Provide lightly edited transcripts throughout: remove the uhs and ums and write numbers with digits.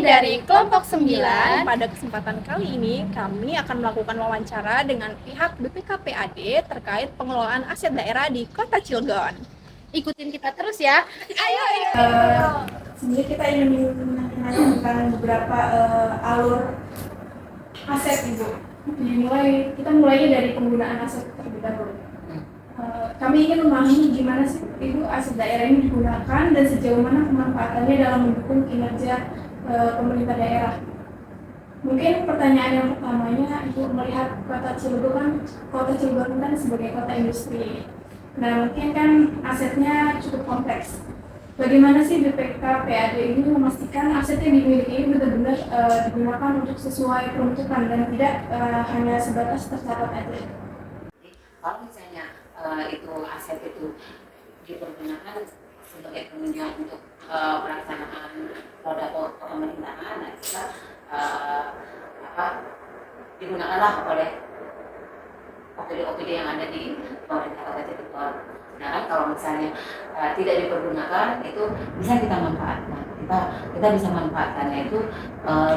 dari kelompok 9. Pada kesempatan kali ini kami akan melakukan wawancara dengan pihak BPKPAD terkait pengelolaan aset daerah di Kota Cilegon. Ikutin kita terus ya. Ayo. Sebenarnya kita ingin menanyakan tentang beberapa alur aset Ibu. Kita mulainya dari penggunaan aset terlebih dahulu. Kami ingin memahami gimana sih Ibu aset daerah ini digunakan dan sejauh mana pemanfaatannya dalam mendukung kinerja pemerintah daerah. Mungkin pertanyaan yang pertamanya, Ibu melihat kota Cilegon kan sebagai kota industri. Nah, mungkin kan asetnya cukup kompleks. Bagaimana sih BPKPAD ini memastikan aset yang dimiliki ini benar-benar digunakan untuk sesuai peruntukan dan tidak hanya sebatas tercatat aja? Kalau misalnya itu aset itu dipergunakan sebagai penunjang untuk pelaksanaan roda pemerintahan, nah kita digunakanlah oleh OPD-OPD yang ada di pemerintah Kota Cilegon. Sedangkan kalau misalnya tidak dipergunakan, itu bisa kita manfaatkan. Kita bisa manfaatkannya itu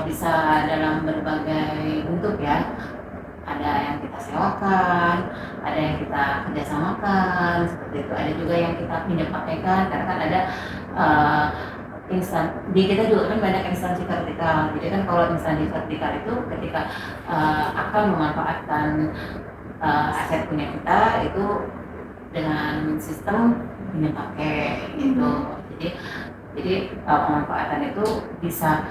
bisa dalam berbagai bentuk ya. Ada yang kita sewakan, ada yang kita kerjasamakan, seperti itu. Ada juga yang kita pinjam pakaikan, karena kan ada di kita juga kan banyak instansi vertikal. Jadi kan kalau instansi vertikal itu ketika akan memanfaatkan aset punya kita itu dengan sistem pinjam pakai gitu. Jadi pemanfaatan itu bisa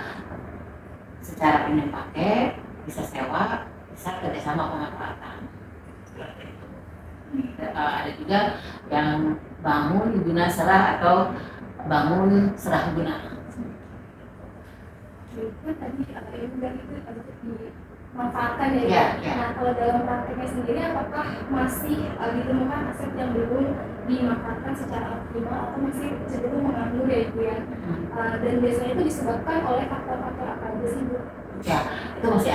secara pinjam pakai, bisa sewa, bisa kerjasama pemanfaatan. Seperti itu. Ada juga yang bangun guna serah atau bangun serah guna. Tadi yang dari itu dimanfaatkan ya. Nah, kalau dalam prakteknya sendiri, apakah masih ditemukan aset yang belum dimanfaatkan secara optimal atau masih cenderung menganggur ya Ibu ya? Dan biasanya itu disebabkan oleh faktor-faktor apa aja sih Bu? Ya, itu masih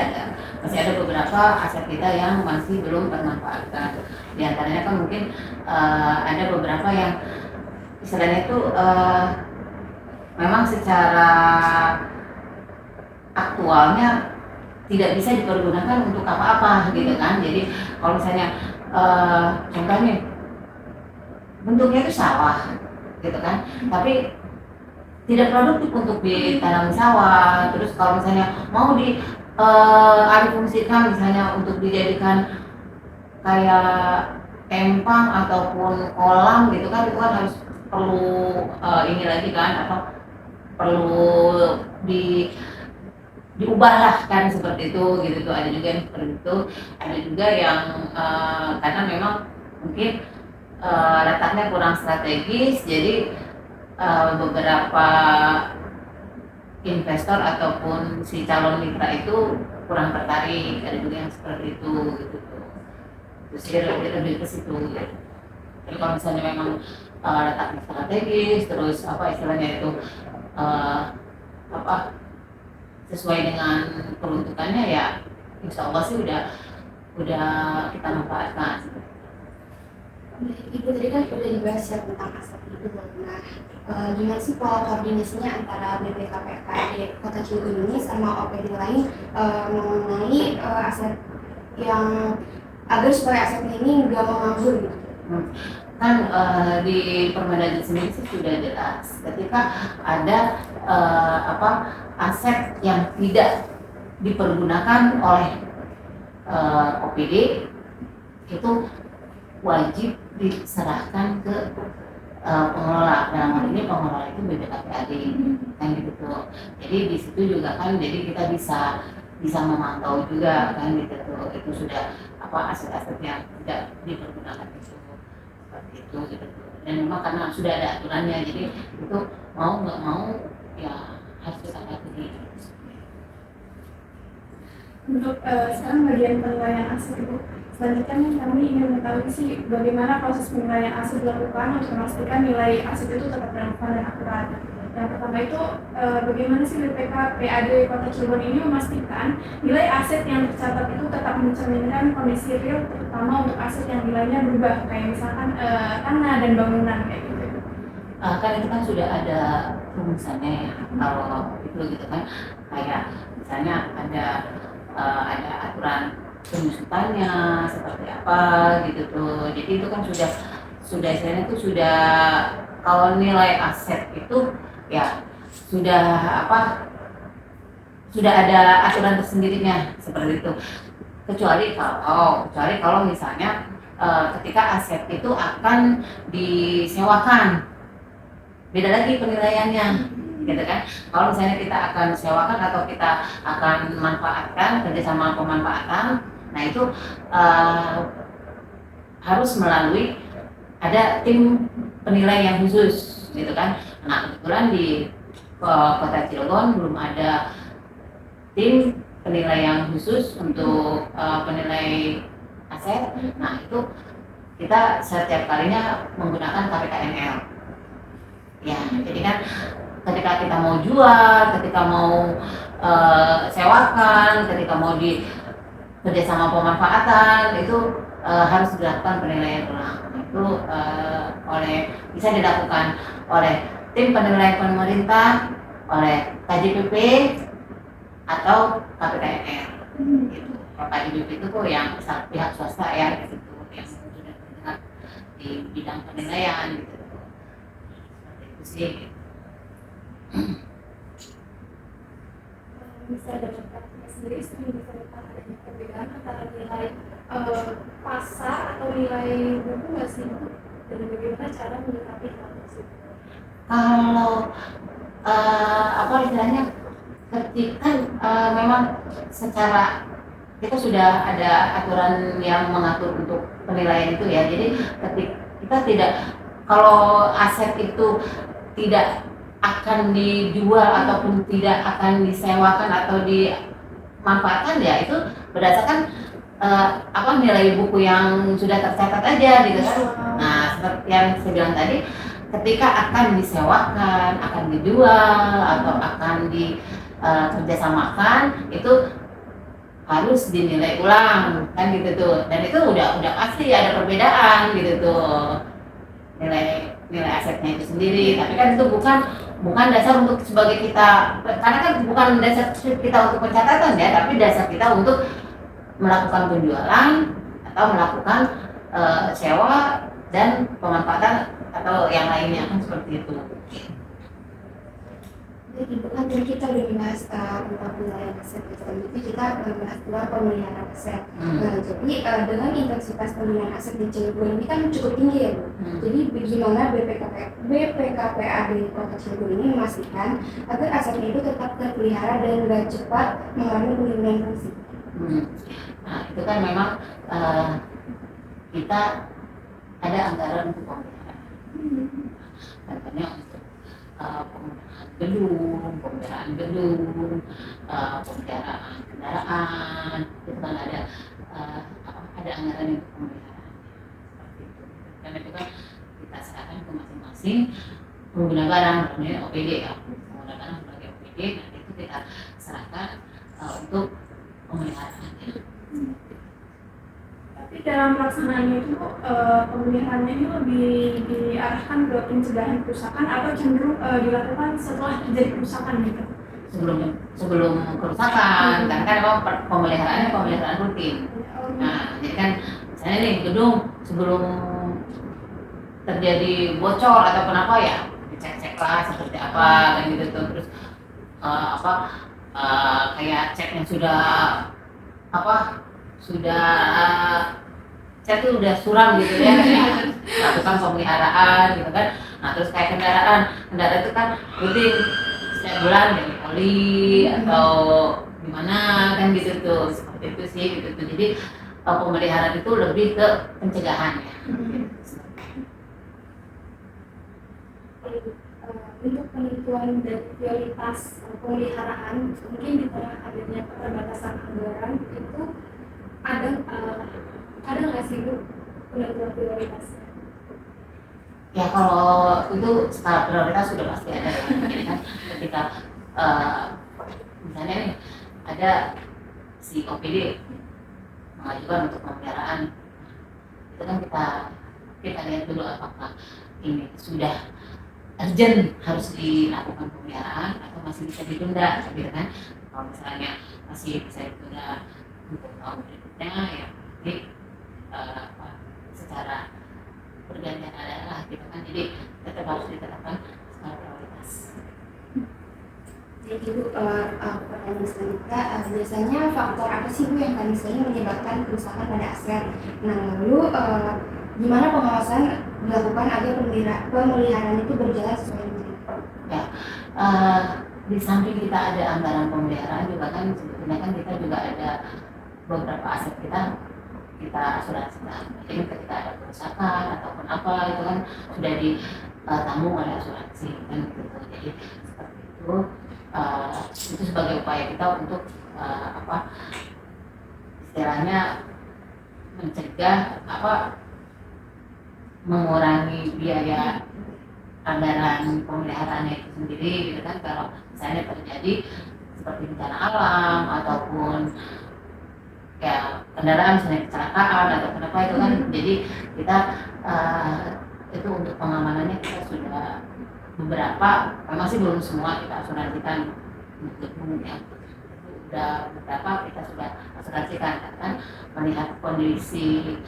ada beberapa aset kita yang masih belum termanfaatkan. Di antaranya kan mungkin ada beberapa yang istilahnya itu memang secara aktualnya tidak bisa dipergunakan untuk apa-apa gitu kan. Jadi kalau misalnya contohnya bentuknya itu sawah gitu kan, tapi tidak produktif untuk ditanam sawah. Terus kalau misalnya mau dialihfungsikan misalnya untuk dijadikan kayak empang ataupun kolam gitu kan, itu kan harus perlu ini lagi kan, apa perlu diubahlah kan, seperti itu gitu tuh. Ada juga yang seperti itu, ada juga yang karena memang mungkin letaknya kurang strategis, jadi beberapa investor ataupun si calon mitra itu kurang tertarik. Ada juga yang seperti itu gitu tuh. Terus dia lebih ke situ gitu. Jadi kalau misalnya memang letaknya strategis, terus apa istilahnya itu sesuai dengan peruntukannya, ya insya Allah sih udah kita manfaatkan. Ibu tadi kan udah dibahas ya tentang aset itu. Nah, gimana sih pola koordinasinya antara BPKPAD Kota Cilegon ini sama OPD lain mengenai aset yang agar supaya asetnya ini nggak menganggur gitu? Kan di Permendagri sendiri sih sudah jelas ketika ada aset yang tidak dipergunakan oleh OPD itu wajib diserahkan ke pengelola. Dalam hal ini pengelola itu BPKPAD kan gitu. Jadi di situ juga kan, jadi kita bisa memantau juga kan gitu. Itu sudah aset-aset yang tidak dipergunakan itu seperti itu gitu. Dan memang karena sudah ada aturannya, jadi itu mau nggak mau ya harus kita patuhi. Untuk sekarang bagian penilaian aset Ibu, selanjutnya kami ingin mengetahui sih bagaimana proses penilaian aset dilakukan untuk memastikan nilai aset itu tetap relevan dan akurat. Yang pertama itu bagaimana sih BPKPAD Kota Cilegon ini memastikan nilai aset yang tercatat itu tetap mencerminkan kondisi real, terutama untuk aset yang nilainya berubah, kayak misalkan tanah dan bangunan kayak gitu. Kan itu kan sudah ada rumusannya ya, kalau itu gitu kan. kayak misalnya ada aturan penyusutannya seperti apa gitu tuh. Jadi itu kan sudah istilahnya itu sudah, kalau nilai aset itu ya sudah sudah ada aturan tersendirinya seperti itu. Kecuali kalau misalnya ketika aset itu akan disewakan, beda lagi penilaiannya, gitu kan. Kalau misalnya kita akan sewakan atau kita akan manfaatkan kerjasama pemanfaatan, nah itu harus melalui ada tim penilai yang khusus, gitu kan. Nah kebetulan di Kota Cilegon belum ada tim penilai yang khusus untuk penilai aset. Nah itu kita setiap kalinya menggunakan KPKNL. Ya, jadi kan ketika kita mau jual, ketika mau sewakan, ketika mau di kerjasama pemanfaatan itu harus dilakukan penilaian ulang. Itu bisa dilakukan oleh tim penilai pemerintah, oleh KJPP atau KPKNL. Gitu. Kalau KJPP itu kok yang pihak swasta ya, gitu, yang sudah bergerak di bidang penilaian gitu. Seperti itu sih. Bisa dapat praktiknya sendiri sering bisa lihat adanya perbedaan antara nilai pasar atau nilai buku nggak sih Bu? Dan bagaimana cara menyikapi hal tersebut? Kalau istilahnya ketika memang secara kita sudah ada aturan yang mengatur untuk penilaian itu ya. Jadi ketika kita tidak, kalau aset itu tidak akan dijual ataupun tidak akan disewakan atau dimanfaatkan, ya itu berdasarkan nilai buku yang sudah tercatat aja gitu kan. Nah seperti yang saya bilang tadi, ketika akan disewakan, akan dijual atau akan kerjasamakan, itu harus dinilai ulang kan gitu tuh. Dan itu udah pasti ada perbedaan gitu tuh, nilai asetnya itu sendiri. Tapi kan itu bukan dasar untuk sebagai kita, karena kan bukan dasar kita untuk pencatatan ya, tapi dasar kita untuk melakukan penjualan atau melakukan sewa dan pemanfaatan atau yang lainnya kan seperti itu. Jadi bukan dari kita udah membahas tentang penilaian aset itu kita membahas pula pemeliharaan aset. Nah, jadi dengan intensitas pemeliharaan aset di Cilegon ini kan cukup tinggi ya Bu. Jadi bagaimana BPKPAD Kota Cilegon ini memastikan agar asetnya itu tetap terpelihara dan nggak cepat mengalami penurunan fungsi. Nah itu kan memang kita ada anggaran untuk pemeliharaan. Contohnya untuk pemeliharaan gedung, pemeliharaan kendaraan, itu kan ada anggaran untuk pemeliharaan seperti itu. Dan itu kan kita serahkan ke masing-masing pengguna barang, namanya OPD ya, pengguna barang sebagai OPD. Nanti itu kita serahkan untuk pemeliharaannya. Tapi dalam pelaksanaannya itu pemeliharaannya ini lebih diarahkan ke pencegahan kerusakan atau cenderung dilakukan setelah terjadi kerusakan gitu? Sebelum kerusakan, karena kan memang pemeliharaan rutin. Nah, jadi kan misalnya nih gedung sebelum terjadi bocor ataupun apa ya, dicek lah seperti apa kan gitu tuh. Terus kayak cek yang cat itu udah suram gitu ya, lakukan pemeliharaan gitu kan. Nah terus kayak kendaraan itu kan rutin setiap bulan ganti oli atau gimana kan gitu tuh, seperti itu sih gitu tuh. Jadi pemeliharaan itu lebih ke pencegahan ya. Untuk penentuan dan prioritas pemeliharaan, mungkin di tengah adanya keterbatasan anggaran itu ada nggak sih Bu penentuan prioritasnya? Ya kalau itu skala prioritas sudah pasti ada ya. Jadi kan ketika misalnya nih ada si OPD mengajukan untuk pemeliharaan, itu kan kita lihat dulu apakah ini sudah urgent harus dilakukan pemeliharaan atau masih bisa ditunda gitu kan. kalau misalnya masih bisa ditunda untuk tahun berikutnya ya jadi secara pergantian adalah gitu kan, jadi tetap harus diterapkan skala prioritas. Jadi Bu, pertanyaan selanjutnya, biasanya faktor apa sih Bu yang paling sering menyebabkan kerusakan pada aset? Nah lalu gimana pengawasan dilakukan agar pemeliharaan itu berjalan sesuai dengan itu? Ya, di samping kita ada anggaran pemeliharaan juga kan sebetulnya kan kita juga ada beberapa aset kita asuransikan. Jadi ketika ada kerusakan ataupun apa itu kan sudah ditanggung oleh asuransi kan gitu. Jadi seperti itu sebagai upaya kita untuk istilahnya mencegah mengurangi biaya anggaran pemeliharaannya itu sendiri gitu kan, kalau misalnya terjadi seperti bencana alam ataupun ya kendaraan misalnya kecelakaan atau kenapa itu kan, jadi kita itu untuk pengamanannya kita sudah beberapa, memang sih belum semua kita asuransikan untuk yang udah beberapa kita sudah asuransikan kan, melihat kondisi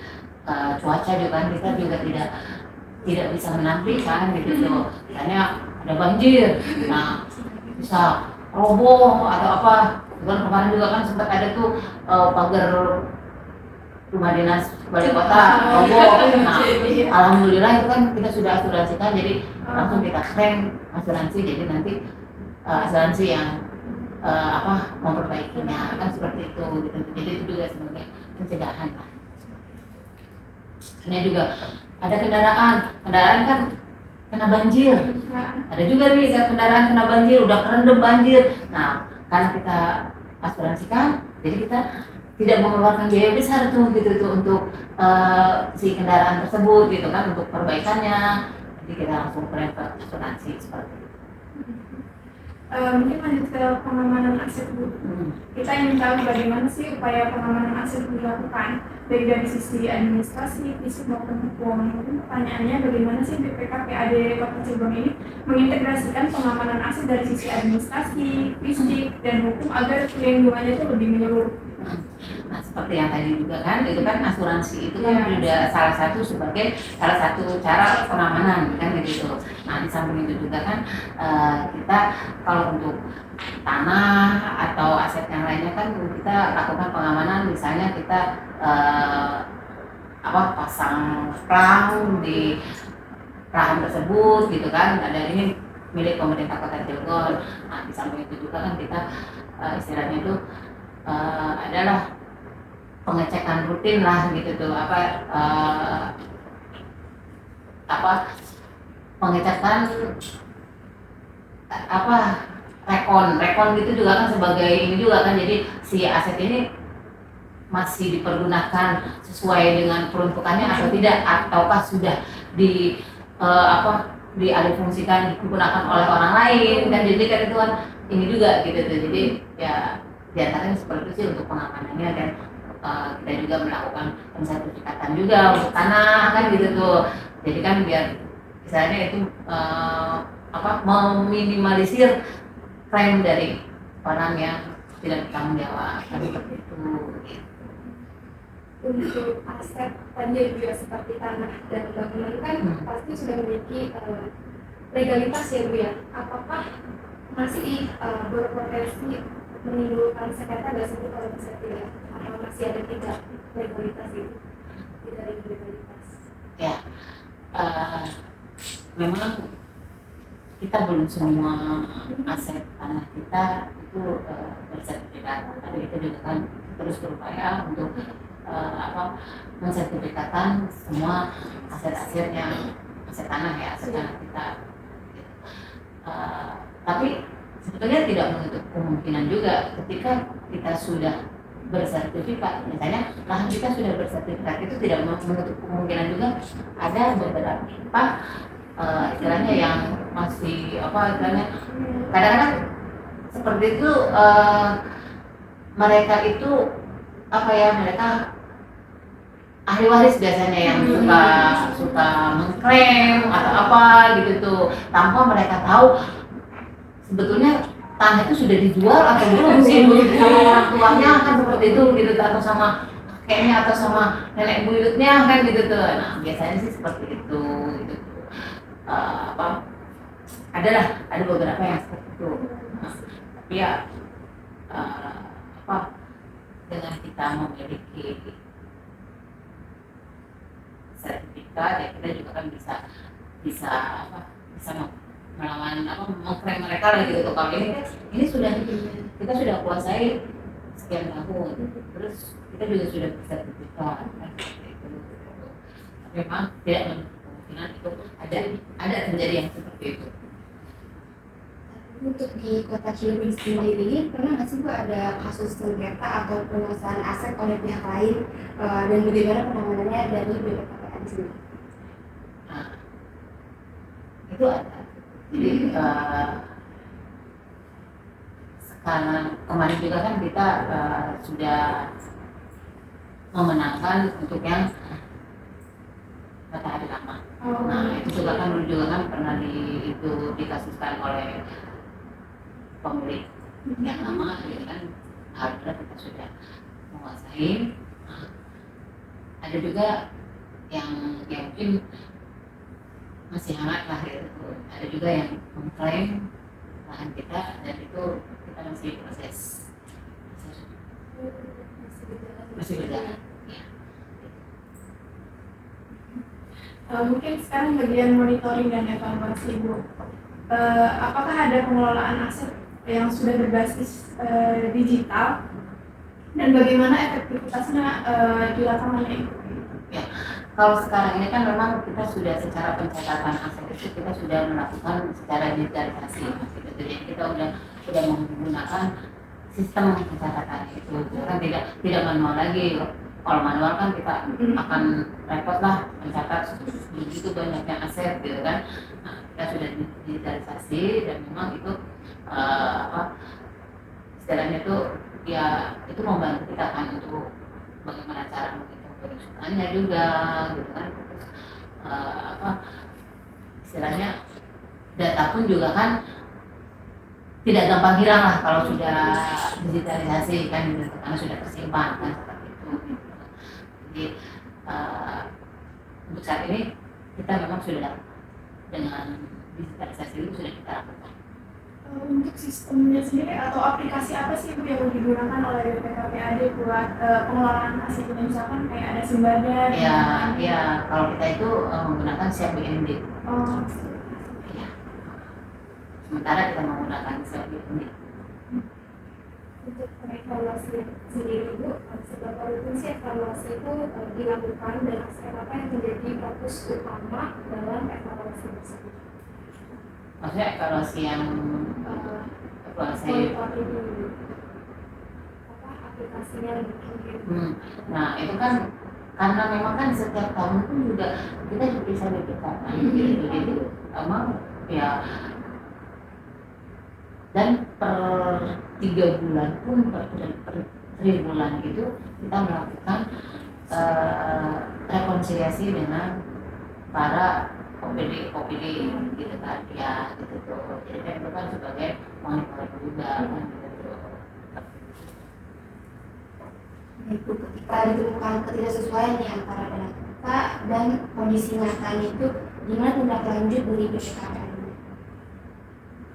cuaca juga kan kita juga tidak bisa menampilkan gitu loh, misalnya ada banjir, nah bisa roboh atau apa. Kan kemarin juga kan sempat ada tuh pagar rumah dinas wali kota roboh. Nah, alhamdulillah itu kan kita sudah asuransikan, jadi langsung kita klaim asuransi, jadi nanti asuransi yang memperbaikinya kan seperti itu gitu. Jadi itu juga sebenarnya pencegahan lah. Ini juga ada kendaraan kan kena banjir, ada juga nih kendaraan kena banjir, udah kerendam banjir. Nah, karena kita asuransikan, jadi kita tidak mengeluarkan biaya besar tuh gitu tuh untuk si kendaraan tersebut gitu kan, untuk perbaikannya. Jadi kita langsung klaim ke asuransi seperti itu. Mungkin lanjut ke pengamanan aset Bu. Kita ingin tahu bagaimana sih upaya pengamanan aset dilakukan, baik dari sisi administrasi, fisik maupun keuangan. Mungkin pertanyaannya bagaimana sih BPKPAD Kota Cilegon ini mengintegrasikan pengamanan aset dari sisi administrasi, fisik, dan hukum agar perlindungannya itu lebih menyeluruh. Nah, seperti yang tadi juga kan, itu kan asuransi itu kan juga salah satu cara pengamanan kan gitu. Nah, di samping itu juga kan kita kalau untuk tanah atau aset yang lainnya kan kita lakukan pengamanan, misalnya kita pasang plang di lahan tersebut gitu kan, ada ini milik pemerintah Kota Cilegon. Nah, di samping itu juga kan kita istilahnya itu adalah pengecekan rutin lah gitu tuh, pengecekan rekon gitu juga kan, sebagai ini juga kan, jadi si aset ini masih dipergunakan sesuai dengan peruntukannya atau tidak, ataukah sudah dialihfungsikan digunakan oleh orang lain kan, jadi kan itu kan ini juga gitu tuh. Jadi ya diantaranya seperti itu sih untuk pengamanannya, dan kita juga melakukan pensertifikatan juga untuk tanah kan gitu tuh. Jadi kan biar misalnya itu meminimalisir klaim dari orang yang tidak bertanggung jawab kan seperti itu. Untuk aset tadi juga seperti tanah dan bangunan kan pasti sudah memiliki legalitas ya Bu ya. Apakah masih berpotensi menimbulkan sengketa nggak sih kalau bisa tidak, atau masih ada tidak legalitas itu, tidak legalitas? Ya, memang kita belum semua aset tanah kita itu bersertifikat. Tapi kita juga kan terus berupaya untuk mensertifikatkan semua aset-aset yang aset tanah kita. Tapi sebetulnya tidak menutup kemungkinan juga ketika kita sudah bersertifikat, misalnya lahan kita sudah bersertifikat, itu tidak menutup kemungkinan juga ada beberapa istilahnya yang masih kadang-kadang seperti itu, mereka itu mereka ahli waris biasanya yang suka mengklaim atau apa gitu tuh, tanpa mereka tahu sebetulnya tanah itu sudah dijual atau belum sih begitu sama orang tuanya kan seperti itu gitu, atau sama kakeknya atau sama nenek buyutnya kan gitu tuh. Nah biasanya sih seperti itu gitu. Apa ada beberapa yang seperti itu. Nah, tapi ya apa dengan kita memiliki sertifikat ya kita juga kan bisa melawan mengklaim mereka lah gitu. Kalau ini sudah kita sudah kuasai sekian tahun, terus kita juga sudah bersertifikat kan, itu. Memang tidak menutup kemungkinan itu ada terjadi yang seperti itu. Untuk di Kota Cilegon sendiri, pernah nggak sih Bu ada kasus sengketa atau penguasaan aset oleh pihak lain, dan bagaimana penanganannya dari BPKPAD sendiri? Nah, itu ada. Jadi sekarang kemarin juga kan kita sudah memenangkan untuk yang matahari lama. Nah itu juga kan dulu juga kan pernah dikasuskan oleh pemilik yang lama gitu kan, alhamdulillah kita sudah menguasai. Nah, ada juga yang mungkin masih hangat lah gitu. Ada juga yang mengklaim lahan kita dan itu kita masih proses, masih berjalan. Mungkin sekarang bagian monitoring dan evaluasi Bu. Apakah ada pengelolaan aset yang sudah berbasis digital dan bagaimana efektivitasnya di lapangannya itu? Ya, kalau sekarang ini kan memang kita sudah secara pencatatan aset itu kita sudah melakukan secara digitalisasi, gitu. Jadi kita sudah menggunakan sistem pencatatan itu, kan tidak manual lagi. Kalau manual kan kita akan repot lah mencatat begitu banyaknya aset gitu kan. Nah, kita sudah digitalisasi dan memang itu istilahnya itu ya itu membantu kita kan untuk bagaimana cara menghitung perusahaannya juga gitu kan. Terus istilahnya data pun juga kan tidak gampang hilang lah kalau sudah digitalisasi kan gitu, karena sudah tersimpan kan seperti itu. Jadi untuk saat ini kita memang sudah dengan digitalisasi itu sudah kita lakukan. Untuk sistemnya sendiri atau aplikasi apa sih Bu yang digunakan oleh BPKPAD buat pengelolaan aset ini, misalkan kayak ada Sembada? Ya, kalau kita itu menggunakan Siap BND. Ya. Sementara kita menggunakan Siap BND. Untuk evaluasi sendiri Bu, seberapa rutin sih evaluasi itu dilakukan dan aspek apa yang menjadi fokus utama dalam evaluasi tersebut? Maksudnya evaluasi yang evaluasi aplikasinya lebih Nah itu kan karena memang kan setiap tahun pun juga kita bisa BPK gitu. Jadi emang ya dan per 3 bulan pun per 3 bulan itu kita melakukan rekonsiliasi dengan para OPD gitu kan ya gitu tuh. Jadi itu kan sebagai monitoring juga kan gitu. Itu ketika ditemukan ketidaksesuaian nih antara dana kita dan kondisi nyatanya itu, gimana tindak lanjut dari BPKPAD?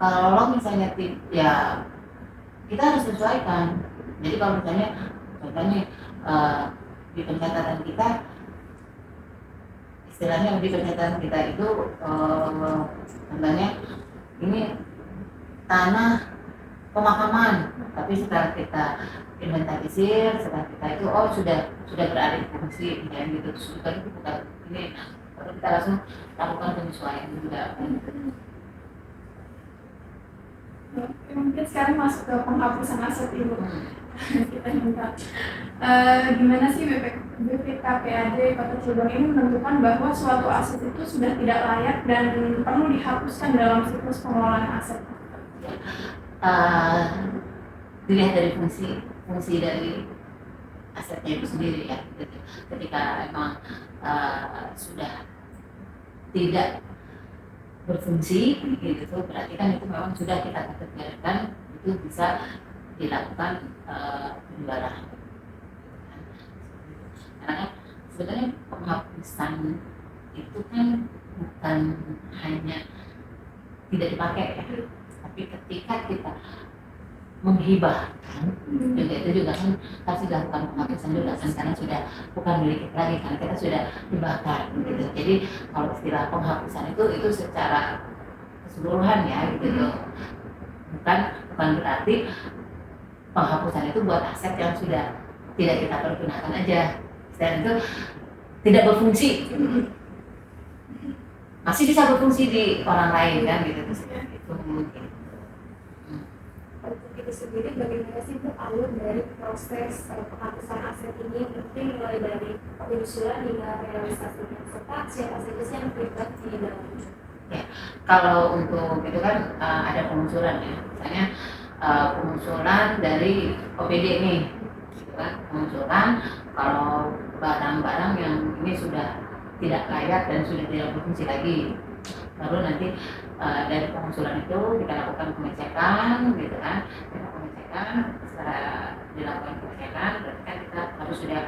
Kalau misalnya ya kita harus sesuaikan. Jadi kalau misalnya contohnya di pencatatan kita istilahnya di pencatatan kita itu contohnya ini tanah pemakaman, tapi setelah kita inventarisir, setelah kita itu sudah beralih fungsi dan gitu, sudah itu bukan ini, lalu kita langsung lakukan penyesuaian juga. Mungkin sekarang masuk ke penghapusan aset Ibu. Kita minta gimana sih BPKPAD Kota Cilegon ini menentukan bahwa suatu aset itu sudah tidak layak dan perlu dihapuskan dalam siklus pengelolaan aset? Dilihat dari fungsi dari asetnya itu sendiri ya. Ketika emang sudah tidak berfungsi gitu, berarti kan itu memang sudah kita kategorikan itu bisa dilakukan penjualan. Karena kan sebenarnya penghapusan itu kan bukan hanya tidak dipakai ya, tapi ketika kita menghibahkan juga itu juga kan harus dilakukan penghapusan juga kan, karena sudah bukan milik kita lagi kan, kita sudah hibahkan gitu. Jadi kalau istilah penghapusan itu secara keseluruhan ya gitu loh. bukan berarti penghapusan itu buat aset yang sudah tidak kita pergunakan aja dan itu tidak berfungsi, masih bisa berfungsi di orang lain kan gitu. Itu mungkin. Untuk itu sendiri, bagaimana sih Bu alur dari proses penghapusan aset ini, mungkin mulai dari penyusulan hingga realisasinya, serta siapa saja sih yang terlibat di dalamnya? Ya, kalau untuk itu kan ada pengusulan ya, misalnya pengusulan dari OPD nih, gitu kan, pengusulan kalau barang-barang yang ini sudah tidak layak dan sudah tidak berfungsi lagi, baru nanti dari pengusulan itu kita lakukan pengecekan, gitu kan, kita pengecekan, setelah dilakukan pengecekan, berarti kan kita harus sudah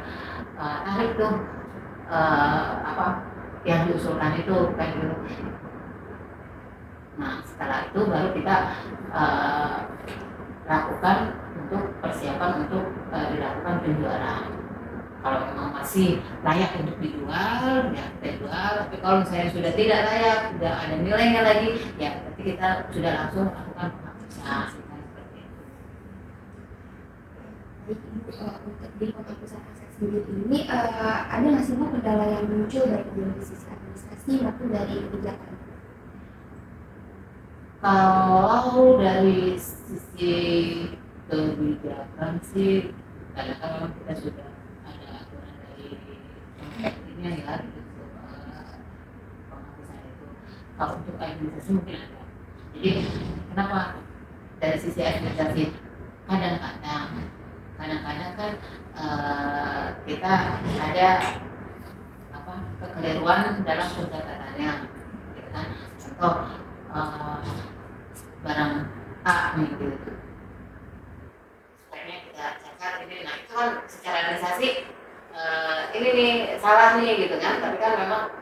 tarik tuh apa yang diusulkan itu kayak gitu. Nah setelah itu baru kita lakukan untuk persiapan untuk dilakukan penjualan. Kalau memang masih layak untuk dijual, ya kita jual. Tapi kalau misalnya sudah tidak layak, sudah ada nilainya lagi, ya berarti kita sudah langsung lakukan penghapusan. Seperti itu. Untuk di penghapusan aset sendiri ini, ada nggak sih Bu kendala yang muncul baik dari sisi administrasi maupun dari kebijakan? Kalau dari sisi kebijakan sih, kadang-kadang kita sudah ada aturan dari pemerintahnya ya, untuk penghapusan itu. Kalau untuk administrasi mungkin ada. Jadi kenapa dari sisi administrasi? Kadang-kadang kan kita ada kekeliruan dalam pencatatannya, gitu kan? Contoh barang A nih gitu, speknya kita cacat ini, nah itu kan secara administrasi ini nih salah nih gitu kan, tapi kan memang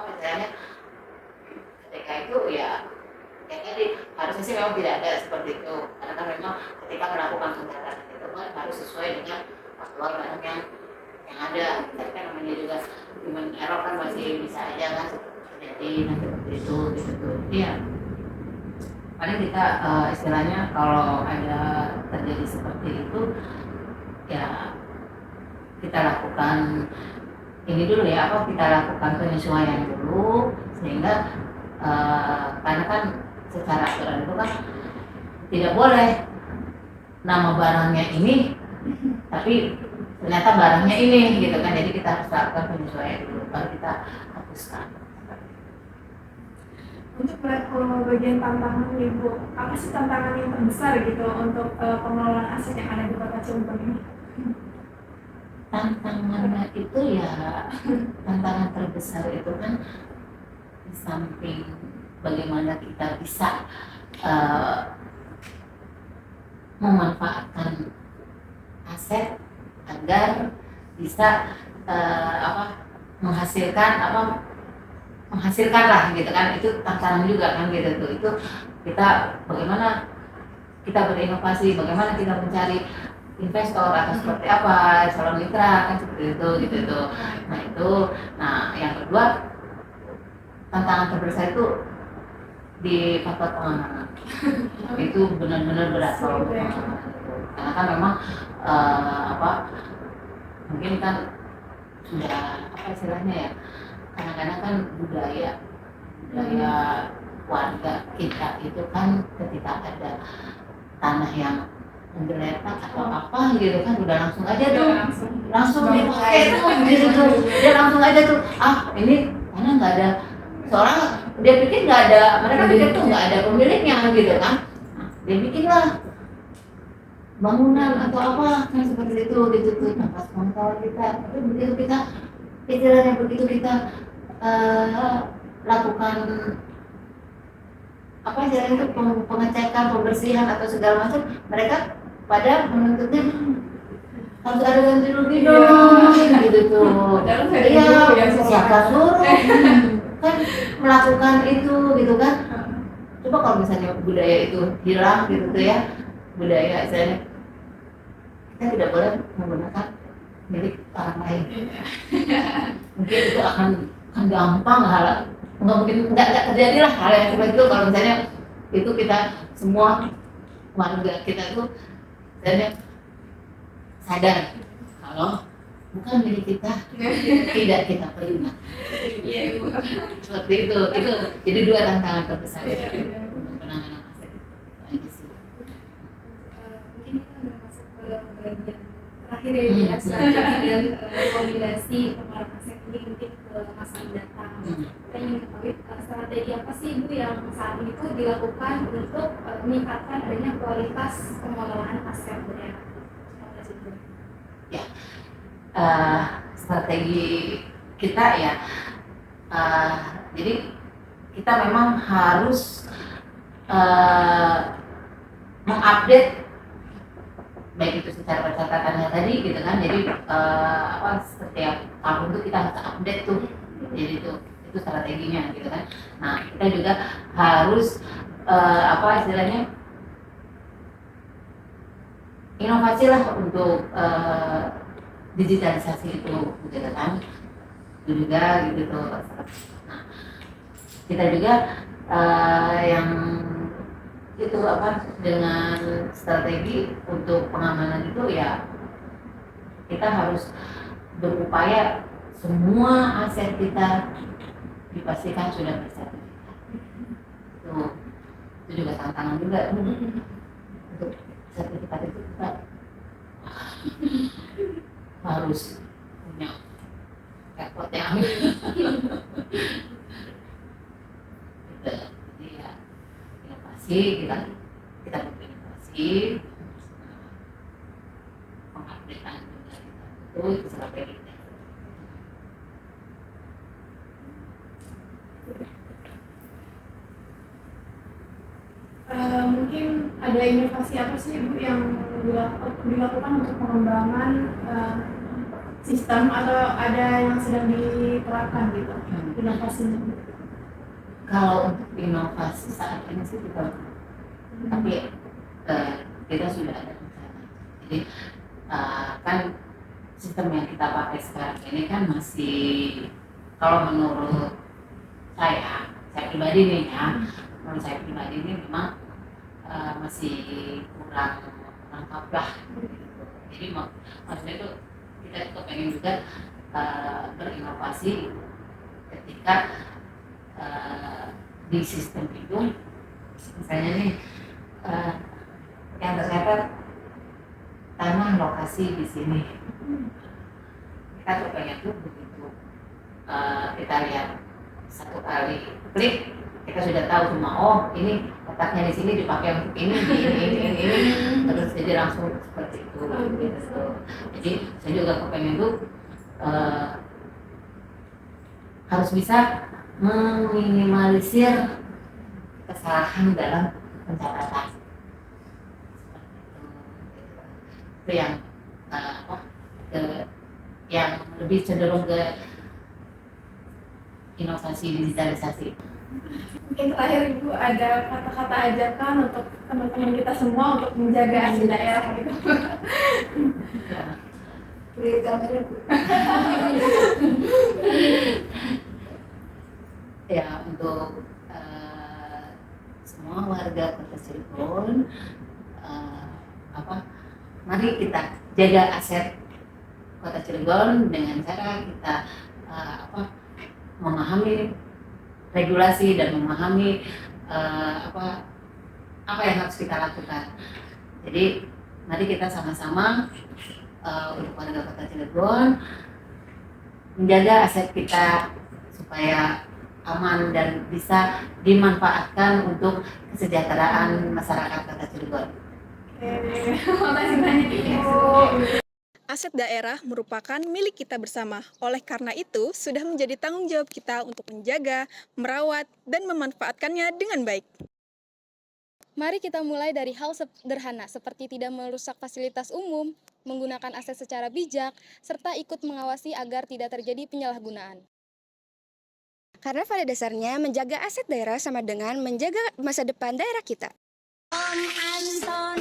misalnya ketika itu ya tadi harusnya sih memang tidak ada seperti itu, karena kan memang ketika melakukan pencatatan itu kan harus sesuai dengan faktual barang yang ada, tapi kan namanya juga human error kan masih bisa aja kan terjadi seperti itu gitu. Iya. Paling kita istilahnya kalau ada terjadi seperti itu ya kita lakukan ini dulu ya, kita lakukan penyesuaian dulu sehingga karena kan secara aturan itu kan tidak boleh nama barangnya ini tapi ternyata barangnya ini gitu kan, jadi kita harus lakukan penyesuaian dulu baru kita hapuskan. Untuk bagian tantangan Ibu, apa sih tantangan yang terbesar gitu untuk pengelolaan aset yang ada di Kota Cilegon ini? Tantangannya itu ya, tantangan terbesar itu kan di samping bagaimana kita bisa memanfaatkan aset agar bisa menghasilkan lah gitu kan, itu tantangan juga kan gitu tuh. Itu kita bagaimana kita berinovasi, bagaimana kita mencari investor atau seperti apa, calon mitra kan seperti itu gitu tuh. Nah yang kedua tantangan terbesar itu di faktor pengamanan. Itu benar-benar berat kalau pengamanan itu, karena kan memang mungkin kan sudah istilahnya ya, kadang-kadang kan budaya warga kita itu kan ketika ada tanah yang menggeletak atau apa gitu kan udah langsung aja tuh langsung dipakai tuh gitu tuh, dia langsung aja tuh ini karena nggak ada, seorang dia pikir nggak ada, mereka pikir tuh nggak ada pemiliknya gitu kan, dia bikinlah bangunan atau apa kan seperti itu gitu tuh. Nah pas kontrol kita, tapi begitu kita istilahnya begitu kita lakukan apa istilahnya itu pengecekan, pembersihan atau segala macam, mereka pada menuntutnya harus ada ganti rugi dong, gitu tuh. Padahal saya Iya, dulu yang siapa suruh kan melakukan itu, gitu kan. Coba kalau misalnya budaya itu hilang gitu tuh ya, budaya misalnya kita tidak boleh menggunakan milik orang lain. Mungkin itu akan gampang hal, nggak mungkin nggak terjadi lah hal yang seperti itu kalau misalnya itu kita semua warga kita itu misalnya sadar kalau bukan milik kita, tidak kita perlukan. Iya Ibu. Seperti itu jadi dua tantangan terbesar untuk penanganan aset itu sih. Mungkin kita udah masuk ke bagian terakhir ya Bu, ya, strategi dan rekomendasi pengelolaan aset ini mungkin ke masa mendatang. Kita ingin mengetahui strategi apa sih Bu yang saat ini tuh dilakukan untuk meningkatkan adanya kualitas pengelolaan aset daerah. Strategi kita ya, jadi kita memang harus mengupdate baik itu secara pencatatannya tadi gitu kan, jadi setiap tahun tuh kita harus update tuh, jadi itu strateginya gitu kan. Nah kita juga harus istilahnya inovasi lah untuk digitalisasi itu gitu kan, itu juga gitu tuh. Nah, kita juga yang itu dengan strategi untuk pengamanan itu ya kita harus berupaya semua aset kita dipastikan sudah bersertifikat. Itu juga tantangan juga untuk sertifikat itu kita harus punya repot yang jadi ya inovasi, kita butuh inovasi, pengupdatean juga kita butuh, itu strategi. Mungkin ada inovasi apa sih Bu yang dilakukan untuk pengembangan sistem, atau ada yang sedang diterapkan gitu inovasinya? Kalau untuk inovasi saat ini sih kita, tapi kita sudah ada rencana. Jadi kan sistem yang kita pakai sekarang ini kan masih, kalau menurut saya pribadi nih ya, menurut saya pribadi ini memang masih kurang lengkap lah. Jadi maksudnya itu kita juga pengen juga berinovasi ketika di sistem itu, misalnya nih yang tercatat tanah lokasi di sini, kita tuh pengen tuh begitu kita lihat satu kali klik kita sudah tahu semua, oh ini letaknya di sini dipakai untuk ini, terus jadi langsung seperti itu gitu. Jadi saya juga kepengen tuh harus bisa meminimalisir kesalahan dalam pencatatan. Itu yang yang lebih cenderung ke inovasi digitalisasi. Mungkin terakhir Ibu ada kata-kata ajakan untuk teman-teman kita semua untuk menjaga aset daerah gitu. Beri gambarnya Bu. Ya, untuk semua warga Kota Cilegon, mari kita jaga aset Kota Cilegon dengan cara kita memahami regulasi dan memahami apa yang harus kita lakukan. Jadi mari kita sama-sama untuk warga Kota Cilegon menjaga aset kita supaya aman dan bisa dimanfaatkan untuk kesejahteraan masyarakat Kota Cilegon. Terima kasih banyak Ibu. Aset daerah merupakan milik kita bersama. Oleh karena itu, sudah menjadi tanggung jawab kita untuk menjaga, merawat, dan memanfaatkannya dengan baik. Mari kita mulai dari hal sederhana seperti tidak merusak fasilitas umum, menggunakan aset secara bijak, serta ikut mengawasi agar tidak terjadi penyalahgunaan. Karena pada dasarnya menjaga aset daerah sama dengan menjaga masa depan daerah kita. Om Anton